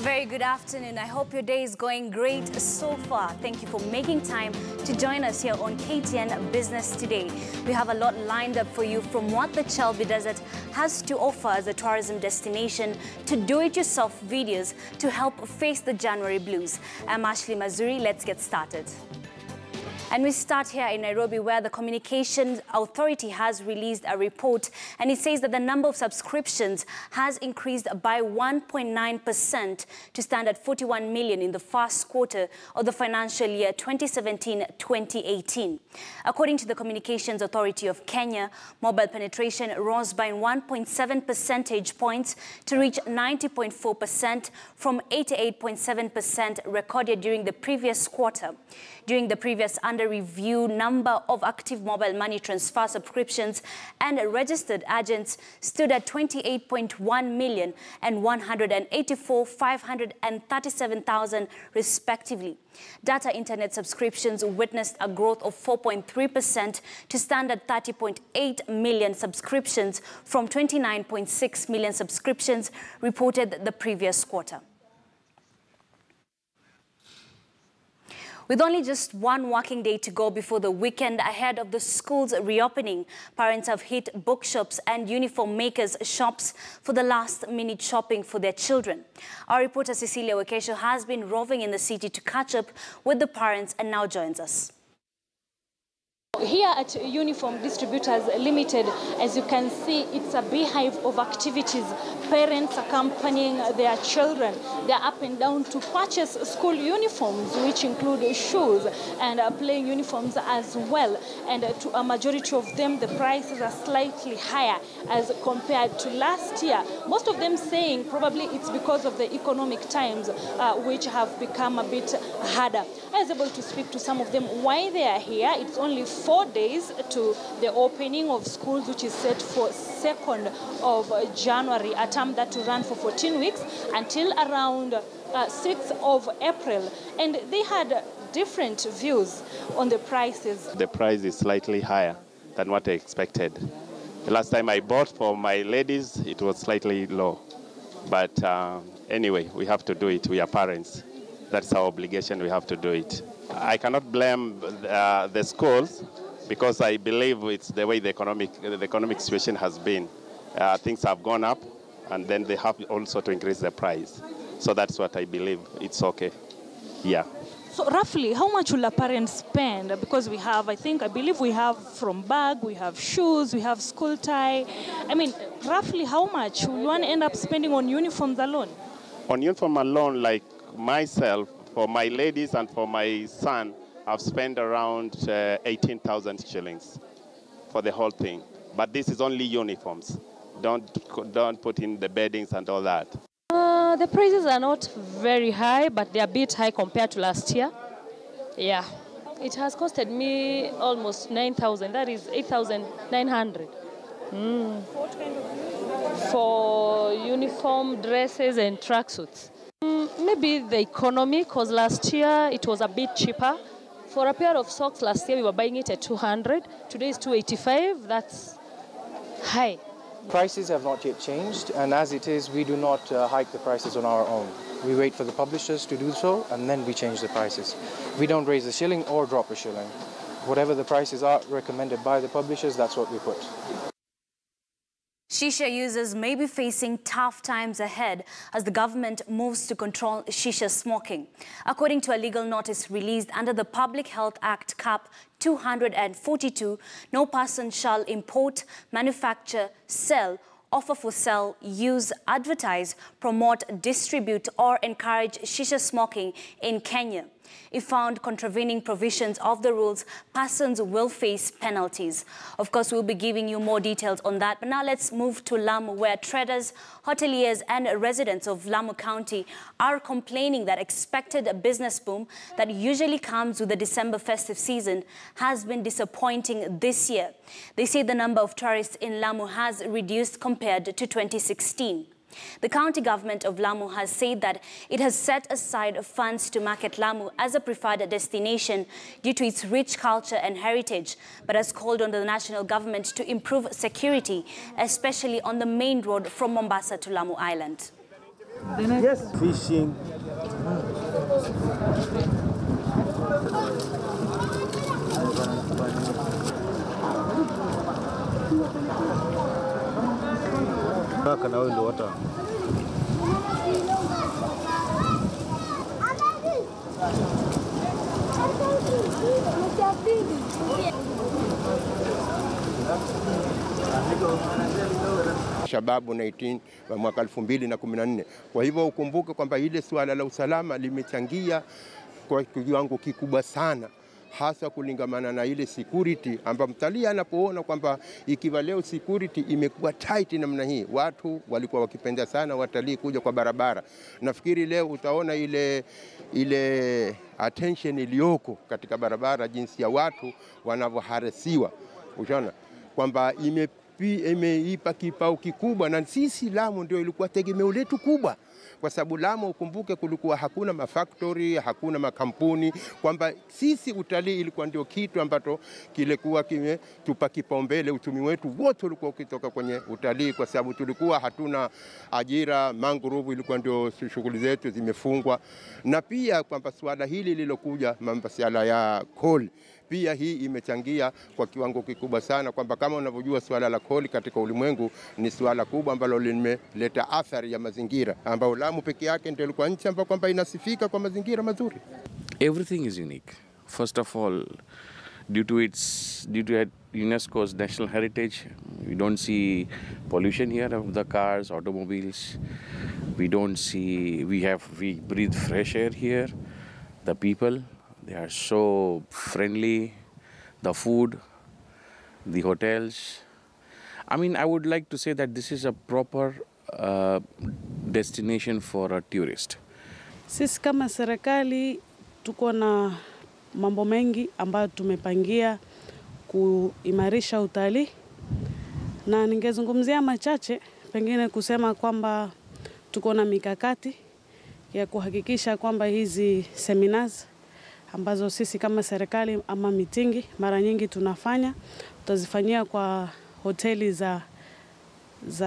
very good afternoon. I hope your day is going great so far. Thank you for making time to join us here on KTN Business Today. We have a lot lined up for you, from what the Chelby Desert has to offer as a tourism destination to do-it-yourself videos to help face the January blues. I'm Ashley Mazuri. Let's get started. And we start here in Nairobi, where the Communications Authority has released a report, and it says that the number of subscriptions has increased by 1.9% to stand at 41 million in the first quarter of the financial year 2017-2018. According to the Communications Authority of Kenya, mobile penetration rose by 1.7 percentage points to reach 90.4% from 88.7% recorded during the previous quarter. During the previous under-review, number of active mobile money transfer subscriptions and registered agents stood at 28.1 million and 184,537,000 respectively. Data internet subscriptions witnessed a growth of 4.3% to stand at 30.8 million subscriptions from 29.6 million subscriptions reported the previous quarter. With only just one working day to go before the weekend ahead of the schools reopening, parents have hit bookshops and uniform makers' shops for the last-minute shopping for their children. Our reporter Cecilia Wekesho has been roving in the city to catch up with the parents and now joins us. Here at Uniform Distributors Limited, as you can see, it's a beehive of activities. Parents accompanying their children. They're up and down to purchase school uniforms, which include shoes and playing uniforms as well. And to a majority of them, the prices are slightly higher as compared to last year. Most of them saying probably it's because of the economic times, which have become a bit harder. I was able to speak to some of them why they are here. It's only 4 days to the opening of schools, which is set for 2nd of January, a term that will run for 14 weeks until around 6th of April. And they had different views on the prices. The price is slightly higher than what I expected. The last time I bought for my ladies, it was slightly low. But anyway, we have to do it. We are parents. That's our obligation. We have to do it. I cannot blame the schools, because I believe it's the way the economic situation has been. Things have gone up, and then they have also to increase the price. So that's what I believe. It's okay. Yeah. So roughly, how much will a parent spend? Because we have, I believe we have from bag, we have shoes, we have school tie. I mean, roughly how much will one end up spending on uniforms alone? On uniform alone, like myself, for my ladies and for my son, I've spent around 18,000 shillings for the whole thing. But this is only uniforms. Don't put in the beddings and all that. The prices are not very high, but they're a bit high compared to last year. Yeah. It has costed me almost 9,000. That is 8,900. What kind of uniform? For uniform, dresses, and tracksuits. Maybe the economy, because last year it was a bit cheaper. For a pair of socks last year, we were buying it at 200. Today is 285. That's high. Prices have not yet changed, and as it is, we do not hike the prices on our own. We wait for the publishers to do so, and then we change the prices. We don't raise a shilling or drop a shilling. Whatever the prices are recommended by the publishers, that's what we put. Shisha users may be facing tough times ahead as the government moves to control shisha smoking. According to a legal notice released under the Public Health Act Cap 242, no person shall import, manufacture, sell, offer for sale, use, advertise, promote, distribute, or encourage shisha smoking in Kenya. If found contravening provisions of the rules, persons will face penalties. Of course, we'll be giving you more details on that. But now let's move to Lamu, where traders, hoteliers, and residents of Lamu County are complaining that expected business boom that usually comes with the December festive season has been disappointing this year. They say the number of tourists in Lamu has reduced compared to 2016. The county government of Lamu has said that it has set aside funds to market Lamu as a preferred destination due to its rich culture and heritage, but has called on the national government to improve security, especially on the main road from Mombasa to Lamu Island. Yes, fishing. Back now in the water. Shababu 19 wa mwaka 2014. Kwa hivyo ukumbuke kwamba ile suala la usalama limechangia kwa kiwango kikubwa sana, hasa kulingamana na ile security ambapo mtalii anapoona kwamba ikiwa leo security imekuwa tight namna hii, watu walikuwa wakipenda sana watalii kuja kwa barabara. Nafikiri leo utaona ile attention iliyoko katika barabara, jinsi ya watu wanavyoharasiwa, unaona kwamba imeipa kipao kikubwa, na sisi Lamu ndio ilikuwa tegemeo letu kubwa, kwa sababu Lamu ukumbuke kulikuwa hakuna mafactory, hakuna makampuni, kwamba sisi utalii ilikuwa ndio kitu ambacho kilikuwa kimetupa kipaumbele. Uchumi wetu wote ulikuwa ukitoka kwenye utalii, kwa sababu tulikuwa hatuna ajira, mangrove ilikuwa ndio shughuli zetu zimefungwa, na pia kwamba swala hili lilokuja masuala ya coal pia hii imechangia kwa kiwango kikubwa sana, kwamba kama unavyojua swala la coal katika ulimwengu ni swala kubwa ambalo limeleta athari ya mazingira, ambao Lamu peke yake ndio ilikuwa nchi ambayo kwamba inasifika kwa mazingira mazuri. Everything is unique. First of all, due to UNESCO's national heritage, we don't see pollution here of the cars, automobiles. We breathe fresh air here. The people, they are so friendly. The food, the hotels. I mean, I would like to say that this is a proper destination for a tourist. Sisi kama serikali tuko na mambo mengi ambayo tumepangia kuimarisha utalii, na ningezungumzia machache, pengine kusema kwamba tuko na mikakati ya kuhakikisha kwamba hizi seminars ambazo sisi kama serikali ama mitingi mara nyingi tunafanya, tutazifanyia kwa hoteli za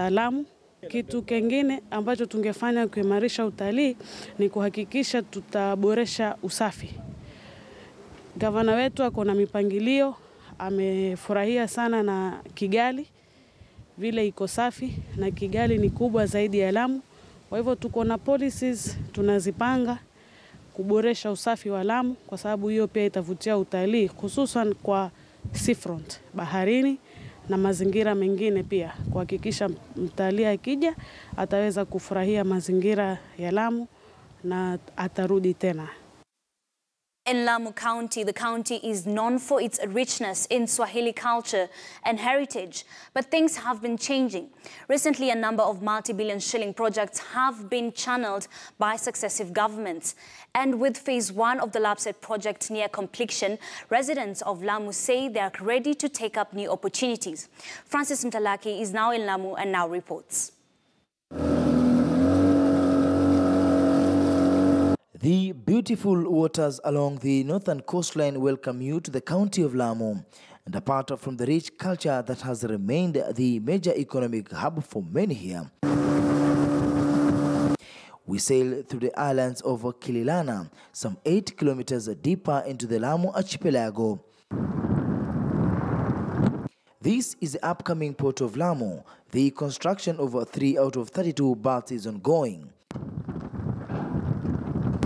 Lamu. Kitu kingine ambacho tungefanya kuimarisha utalii ni kuhakikisha tutaboresha usafi. Gavana wetu ako na mipangilio, amefurahia sana na Kigali vile iko safi, na Kigali ni kubwa zaidi ya Lamu. Kwa hivyo tuko na policies tunazipanga kuboresha usafi wa Lamu, kwa sababu hiyo pia itavutia utalii, hususan kwa seafront, baharini na mazingira mengine pia, kuhakikisha mtalii akija ataweza kufurahia mazingira ya Lamu na atarudi tena. In Lamu County, the county is known for its richness in Swahili culture and heritage, but things have been changing. Recently, a number of multi-billion shilling projects have been channeled by successive governments. And with phase 1 of the Lapset project near completion, residents of Lamu say they are ready to take up new opportunities. Francis Mtalaki is now in Lamu and now reports. The beautiful waters along the northern coastline welcome you to the county of Lamu, and apart from the rich culture that has remained the major economic hub for many here. We sail through the islands of Kililana, some 8 kilometers deeper into the Lamu archipelago. This is the upcoming port of Lamu. The construction of 3 out of 32 berths is ongoing.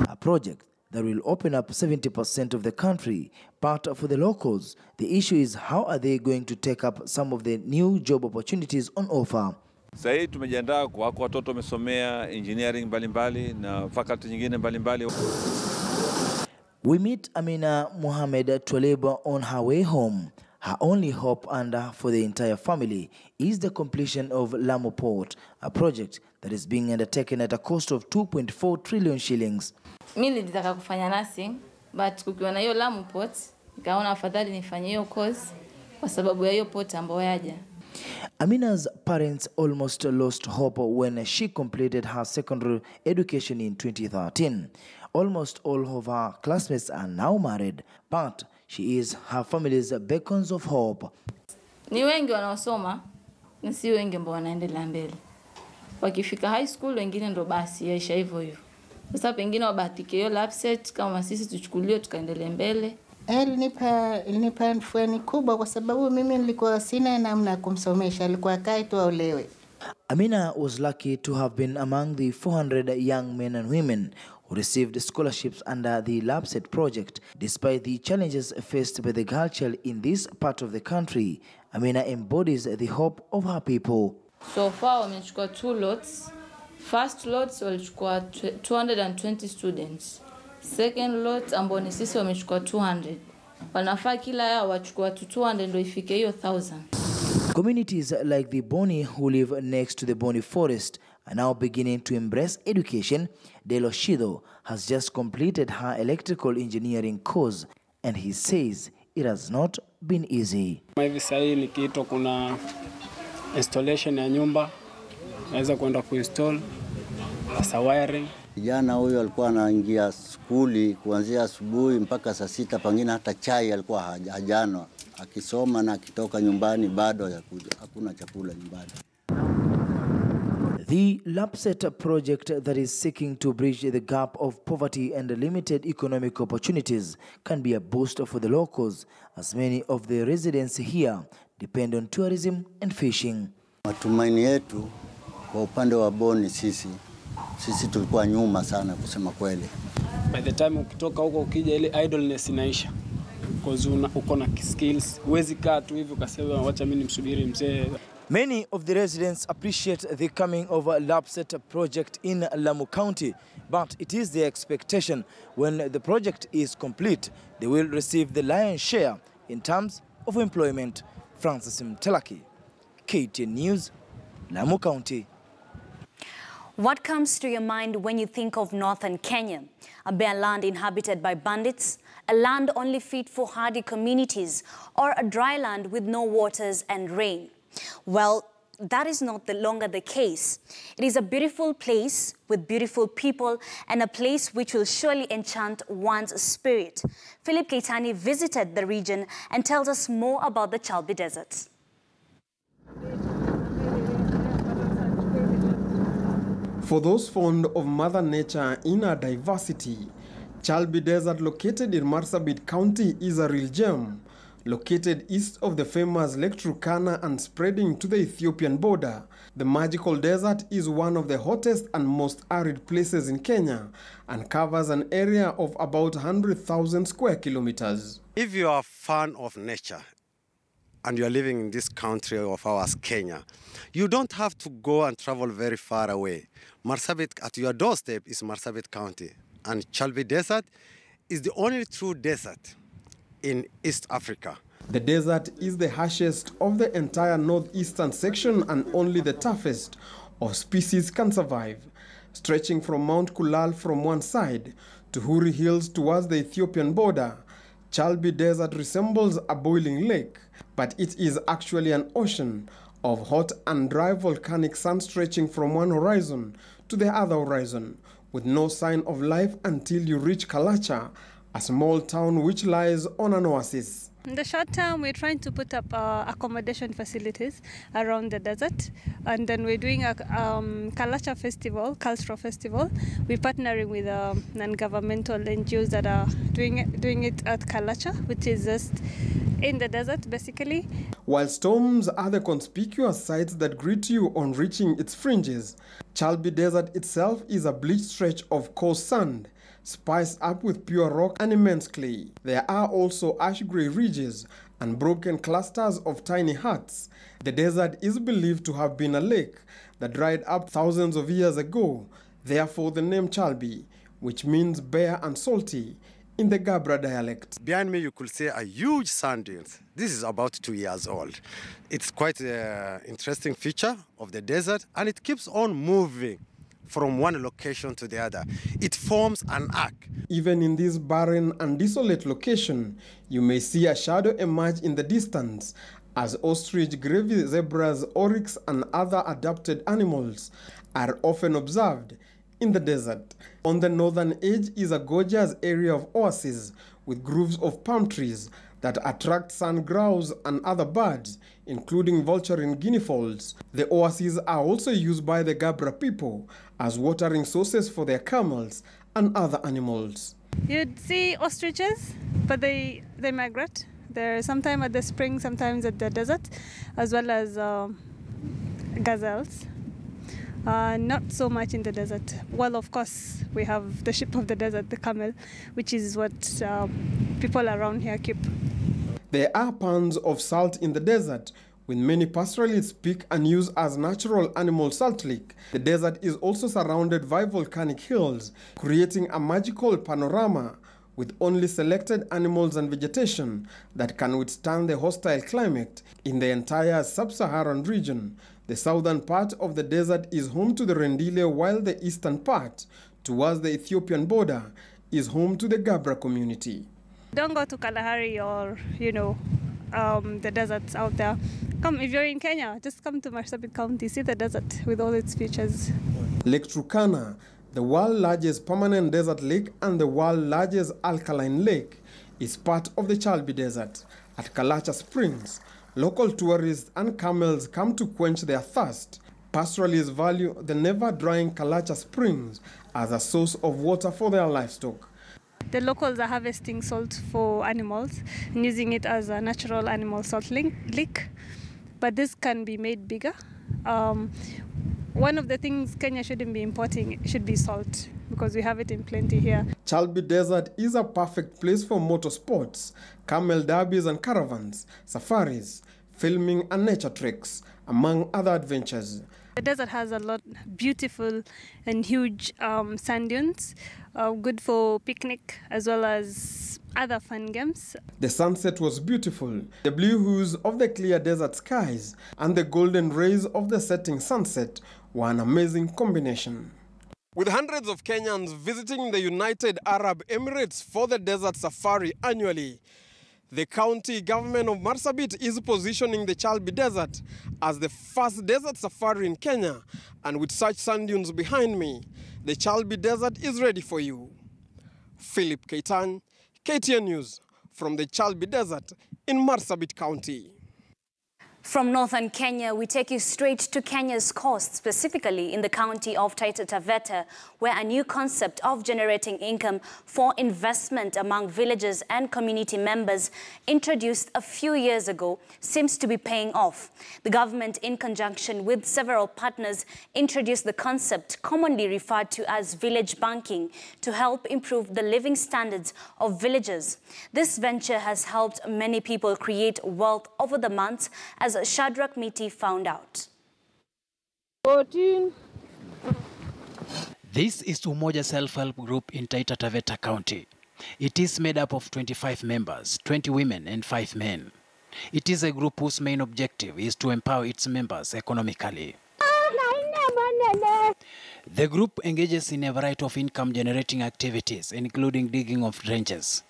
A project that will open up 70% of the country. But for the locals, the issue is how are they going to take up some of the new job opportunities on offer. Sasa tumejiandaa kwa watoto wamesomea engineering mbalimbali na faculty nyingine mbalimbali. We meet Amina Mohamed Twaleba on her way home. Her only hope for the entire family is the completion of Lamu Port, a project that is being undertaken at a cost of 2.4 trillion shillings. Mimi nilitaka kufanya nursing, but kukiwa na hiyo Lamu Port, nikaona afadhali nifanye hiyo course kwa sababu ya hiyo port ambayo yaja. Amina's parents almost lost hope when she completed her secondary education in 2013. Almost all of her classmates are now married, but she is her family's beacons of hope. Ni wengi wanaosoma, na si wengi ambao wanaendelea mbele. wakifika high school wengine ndo basi yaisha hivyo hivyo. Sasa pengine wabahatike hiyo lapset kama sisi tuchukuliwe tukaendelee mbele. Ilinipa afueni kubwa kwa sababu mimi nilikuwa sina namna ya kumsomesha, alikuwa kae tu aulewe. Amina was lucky to have been among the 400 young men and women who received scholarships under the LAPSET project. Despite the challenges faced by the girl child in this part of the country, Amina embodies the hope of her people. So far wamechukua 2 lots. First lots walichukua 220 students. Second lot ambao ni sisi wamechukua 200. Wanafaa kila yao wachukua 200 ndio ifike hiyo 1000. Communities like the Boni who live next to the Boni forest are now beginning to embrace education. Delo Shido has just completed her electrical engineering course and he says it has not been easy. Hivi sasa nikiitwa kuna installation ya nyumba, naweza kwenda kuinstall sa wiring. Kijana huyo alikuwa anaingia skuli kuanzia asubuhi mpaka saa 6, pengine hata chai alikuwa hajanwa. Akisoma na akitoka nyumbani bado hakuna chakula nyumbani. The LAPSET project that is seeking to bridge the gap of poverty and limited economic opportunities can be a boost for the locals, as many of the residents here depend on tourism and fishing. Matumaini yetu kwa upande wa Boni sisi tulikuwa nyuma sana kusema kweli. By the time ukitoka huko ukija ile idleness inaisha. Because uko na skills, huwezi kaa tu hivi ukasema wacha mimi nimsubiri mzee. Many of the residents appreciate the coming of a LAPSET project in Lamu County, but it is their expectation when the project is complete, they will receive the lion's share in terms of employment. Francis Mtelaki, KTN News, Lamu County. What comes to your mind when you think of northern Kenya? A bare land inhabited by bandits, a land only fit for hardy communities, or a dry land with no waters and rain? Well, that is not longer the case. It is a beautiful place with beautiful people and a place which will surely enchant one's spirit. Philip Keitani visited the region and tells us more about the Chalbi Desert. For those fond of Mother Nature in her diversity, Chalbi Desert, located in Marsabit County, is a real gem. Located east of the famous Lake Turkana and spreading to the Ethiopian border, the magical desert is one of the hottest and most arid places in Kenya and covers an area of about 100,000 square kilometers. If you are a fan of nature and you are living in this country of ours, Kenya, you don't have to go and travel very far away. Marsabit, at your doorstep, is Marsabit County, and Chalbi Desert is the only true desert in East Africa. The desert is the harshest of the entire northeastern section and only the toughest of species can survive. Stretching from Mount Kulal from one side to Huri Hills towards the Ethiopian border, Chalbi Desert resembles a boiling lake, but it is actually an ocean of hot and dry volcanic sand stretching from one horizon to the other horizon, with no sign of life until you reach Kalacha, a small town which lies on an oasis. In the short term, we're trying to put up accommodation facilities around the desert, and then we're doing a Kalacha festival, cultural festival. We're partnering with non-governmental NGOs that are doing it at Kalacha, which is just in the desert, basically. While storms are the conspicuous sights that greet you on reaching its fringes, Chalbi Desert itself is a bleached stretch of coarse sand, spiced up with pure rock and immense clay. There are also ash-grey ridges and broken clusters of tiny huts. The desert is believed to have been a lake that dried up thousands of years ago, therefore the name Chalbi, which means bare and salty in the Gabra dialect. Behind me you could see a huge sand dunes. This is about 2 years old. It's quite an interesting feature of the desert, and it keeps on moving from one location to the other. It forms an arc. Even in this barren and desolate location, you may see a shadow emerge in the distance as ostrich, gravy zebras, oryx and other adapted animals are often observed in the desert. On the northern edge is a gorgeous area of oasis with groves of palm trees that attract sand grouse and other birds, including vulturine guinea fowls. The oases are also used by the Gabra people as watering sources for their camels and other animals. You'd see ostriches, but they migrate. They're sometimes at the spring, sometimes at the desert, as well as gazelles. Not so much in the desert. Well, of course, we have the sheep of the desert, the camel, which is what people around here keep. There are ponds of salt in the desert, with many pastoralists pick and use as natural animal salt lick. The desert is also surrounded by volcanic hills, creating a magical panorama with only selected animals and vegetation that can withstand the hostile climate in the entire sub-Saharan region. The southern part of the desert is home to the Rendile, while the eastern part, towards the Ethiopian border, is home to the Gabra community. Don't go to Kalahari or, the deserts out there. Come, if you're in Kenya, just come to Marsabit County, see the desert with all its features. Lake Turkana, the world's largest permanent desert lake and the world's largest alkaline lake, is part of the Chalbi Desert. At Kalacha Springs, local tourists and camels come to quench their thirst. Pastoralists value the never-drying Kalacha Springs as a source of water for their livestock. The locals are harvesting salt for animals and using it as a natural animal salt lick, but this can be made bigger. One of the things Kenya shouldn't be importing should be salt, because we have it in plenty here. Chalbi Desert is a perfect place for motorsports, camel derbies and caravans, safaris, filming and nature treks, among other adventures. The desert has a lot beautiful and huge sand dunes, good for picnic as well as other fun games. The sunset was beautiful. The blue hues of the clear desert skies and the golden rays of the setting sunset were an amazing combination. With hundreds of Kenyans visiting the United Arab Emirates for the desert safari annually, the county government of Marsabit is positioning the Chalbi Desert as the first desert safari in Kenya, and with such sand dunes behind me, the Chalbi Desert is ready for you. Philip Keitan, KTN News, from the Chalbi Desert in Marsabit County. From northern Kenya, we take you straight to Kenya's coast, specifically in the county of Taita Taveta, where a new concept of generating income for investment among villagers and community members introduced a few years ago seems to be paying off. The government, in conjunction with several partners, introduced the concept commonly referred to as village banking to help improve the living standards of villagers. This venture has helped many people create wealth over the months, as Shadrach Miti found out. 14. This is Umoja Self-Help Group in Taita Taveta County. It is made up of 25 members, 20 women and 5 men. It is a group whose main objective is to empower its members economically. The group engages in a variety of income-generating activities, including digging of trenches.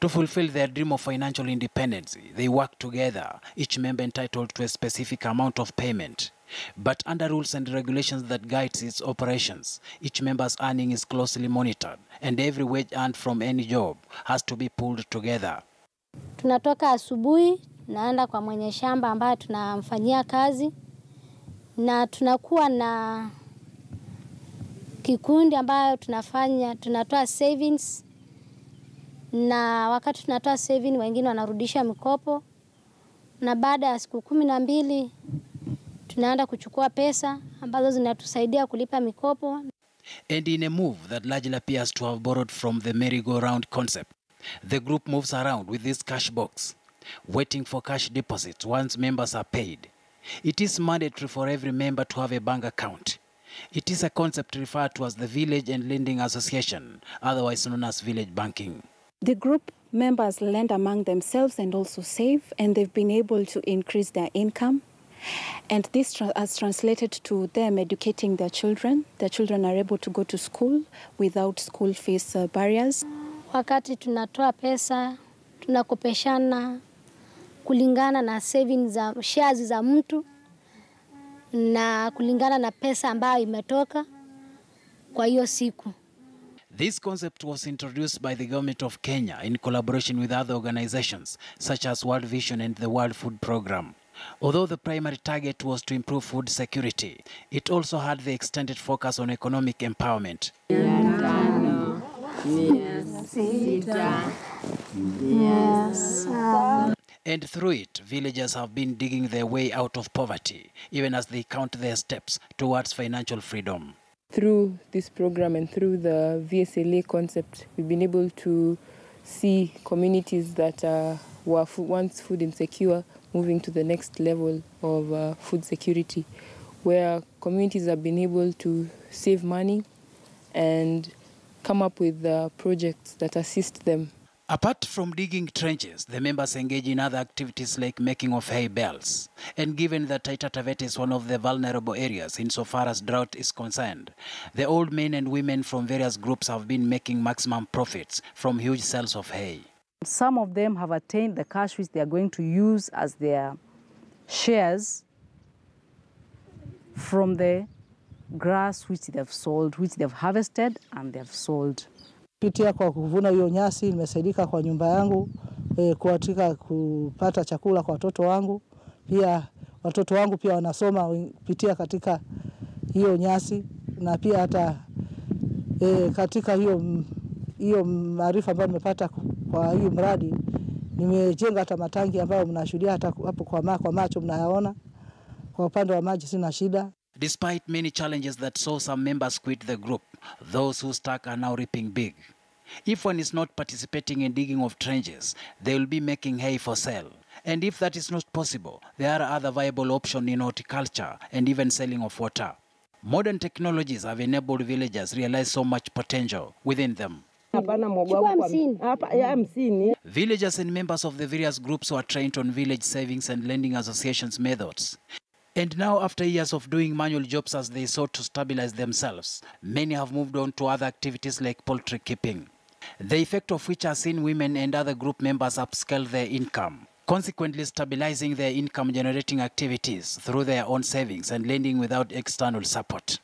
To fulfill their dream of financial independence, they work together, each member entitled to a specific amount of payment. But under rules and regulations that guides its operations, each member's earning is closely monitored, and every wage earned from any job has to be pulled together. Tunatoka asubuhi, naenda kwa mwenye shamba ambaye tunamfanyia kazi, na tunakuwa na kikundi ambayo tunatoa savings, na wakati tunatoa saving wengine wanarudisha mikopo, na baada ya siku 12 tunaenda kuchukua pesa ambazo zinatusaidia kulipa mikopo. And in a move that largely appears to have borrowed from the merry-go-round concept, the group moves around with this cash box, waiting for cash deposits once members are paid. It is mandatory for every member to have a bank account. It is a concept referred to as the Village and Lending Association, otherwise known as village banking. The group members lend among themselves and also save, and they've been able to increase their income. And this has translated to them educating their children. Their children are able to go to school without school fees barriers. Wakati tunatoa pesa, tunakopeshana kulingana na savings za shares za mtu na kulingana na pesa ambayo imetoka kwa hiyo siku. This concept was introduced by the government of Kenya in collaboration with other organizations such as World Vision and the World Food Programme. Although the primary target was to improve food security, it also had the extended focus on economic empowerment. And through it, villagers have been digging their way out of poverty, even as they count their steps towards financial freedom. Through this program and through the VSLA concept, we've been able to see communities that were once food insecure moving to the next level of food security, where communities have been able to save money and come up with projects that assist them. Apart from digging trenches, the members engage in other activities like making of hay bales. And given that Taita Taveta is one of the vulnerable areas insofar as drought is concerned, the old men and women from various groups have been making maximum profits from huge sales of hay. Some of them have attained the cash which they are going to use as their shares from the grass which they've sold, which they've harvested and they've sold. Kupitia kwa kuvuna hiyo nyasi nimesaidika kwa nyumba yangu, katika kupata chakula kwa watoto wangu. Pia watoto wangu pia wanasoma kupitia katika hiyo nyasi, na pia hata katika hiyo maarifa ambayo nimepata kwa hiyo mradi, nimejenga hata matangi ambayo mnashuhudia hata hapo kwa macho mnayaona. Kwa upande wa maji sina shida. Despite many challenges that saw some members quit the group, those who stuck are now reaping big. If one is not participating in digging of trenches, they will be making hay for sale. And if that is not possible, there are other viable options in horticulture and even selling of water. Modern technologies have enabled villagers realize so much potential within them. Villagers and members of the various groups were trained on village savings and lending associations methods. And now, after years of doing manual jobs as they sought to stabilize themselves, many have moved on to other activities like poultry keeping, the effect of which has seen women and other group members upscale their income, consequently stabilizing their income-generating activities through their own savings and lending without external support.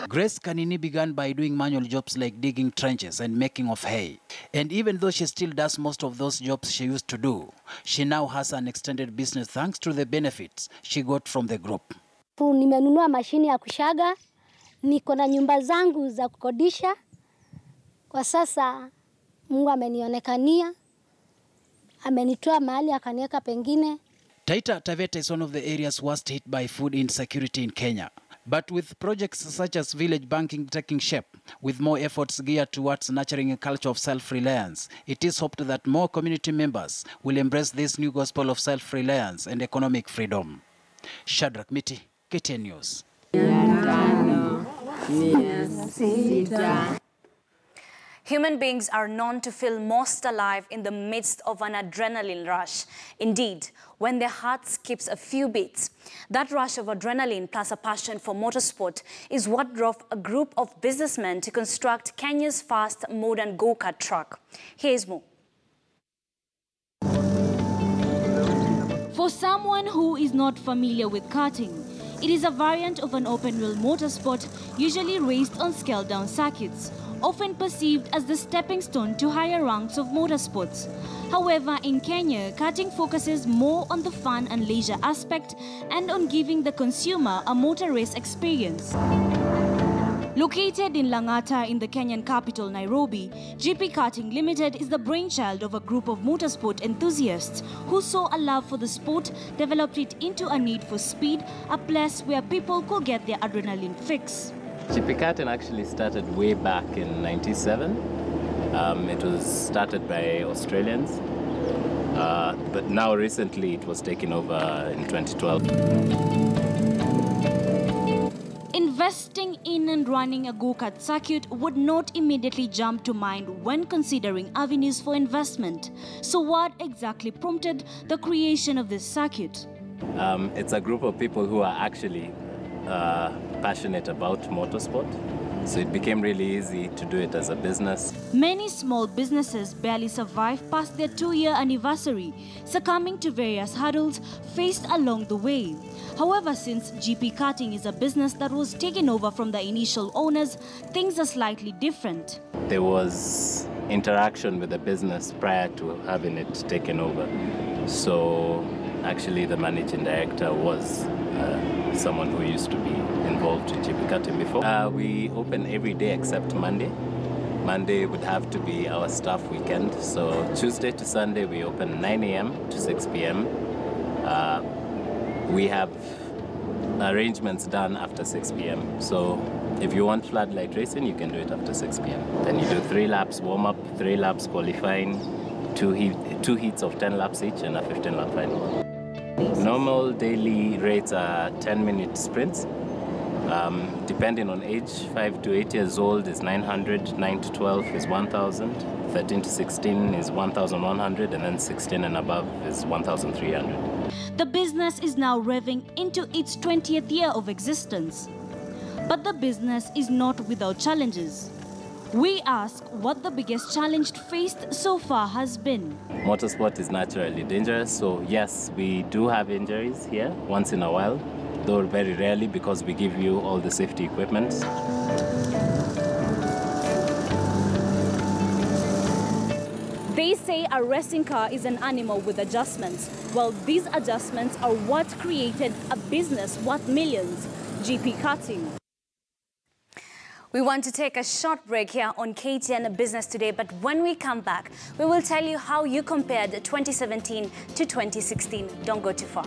Grace Kanini began by doing manual jobs like digging trenches and making of hay. And even though she still does most of those jobs she used to do, she now has an extended business thanks to the benefits she got from the group. Nimenunua mashini ya kushaga, niko na nyumba zangu za kukodisha. Kwa sasa Mungu amenionekania, amenitoa mahali akaniweka pengine. Taita Taveta is one of the areas worst hit by food insecurity in Kenya. But with projects such as village banking taking shape, with more efforts geared towards nurturing a culture of self-reliance, it is hoped that more community members will embrace this new gospel of self-reliance and economic freedom. Shadrack Miti, KTN News. Human beings are known to feel most alive in the midst of an adrenaline rush. Indeed, when their heart skips a few beats. That rush of adrenaline plus a passion for motorsport is what drove a group of businessmen to construct Kenya's first modern go-kart truck. Here's more. For someone who is not familiar with karting, it is a variant of an open-wheel motorsport usually raced on scaled-down circuits, often perceived as the stepping stone to higher ranks of motorsports. However, in Kenya, karting focuses more on the fun and leisure aspect and on giving the consumer a motor race experience. Located in Lang'ata in the Kenyan capital, Nairobi, GP Karting Limited is the brainchild of a group of motorsport enthusiasts who saw a love for the sport, developed it into a need for speed, a place where people could get their adrenaline fix. GP Karting actually started way back in '97. It was started by Australians, but now recently it was taken over in 2012. Investing in and running a go-kart circuit would not immediately jump to mind when considering avenues for investment. So what exactly prompted the creation of this circuit? It's a group of people who are actually passionate about motorsport. So it became really easy to do it as a business. Many small businesses barely survive past their 2-year anniversary, succumbing to various hurdles faced along the way. However, since GP Karting is a business that was taken over from the initial owners, things are slightly different. There was interaction with the business prior to having it taken over. So actually the managing director was someone who used to be involved with GP Karting before. We open every day except Monday. Monday would have to be our staff weekend. So Tuesday to Sunday we open 9 a.m. to 6 p.m. We have arrangements done after 6 p.m. So if you want floodlight racing, you can do it after 6 p.m. Then you do 3 laps warm-up, 3 laps qualifying, 2 heats of 10 laps each, and a 15-lap final. Normal daily rates are 10-minute sprints. Depending on age, 5 to 8 years old is 900, 9 to 12 is 1,000, 13 to 16 is 1,100, and then 16 and above is 1,300. The business is now revving into its 20th year of existence. But the business is not without challenges. We ask what the biggest challenge faced so far has been. Motorsport is naturally dangerous, so yes, we do have injuries here once in a while, though very rarely because we give you all the safety equipment. They say a racing car is an animal with adjustments. Well, these adjustments are what created a business worth millions, GP Karting. We want to take a short break here on KTN Business Today, but when we come back, we will tell you how you compared 2017 to 2016. Don't go too far.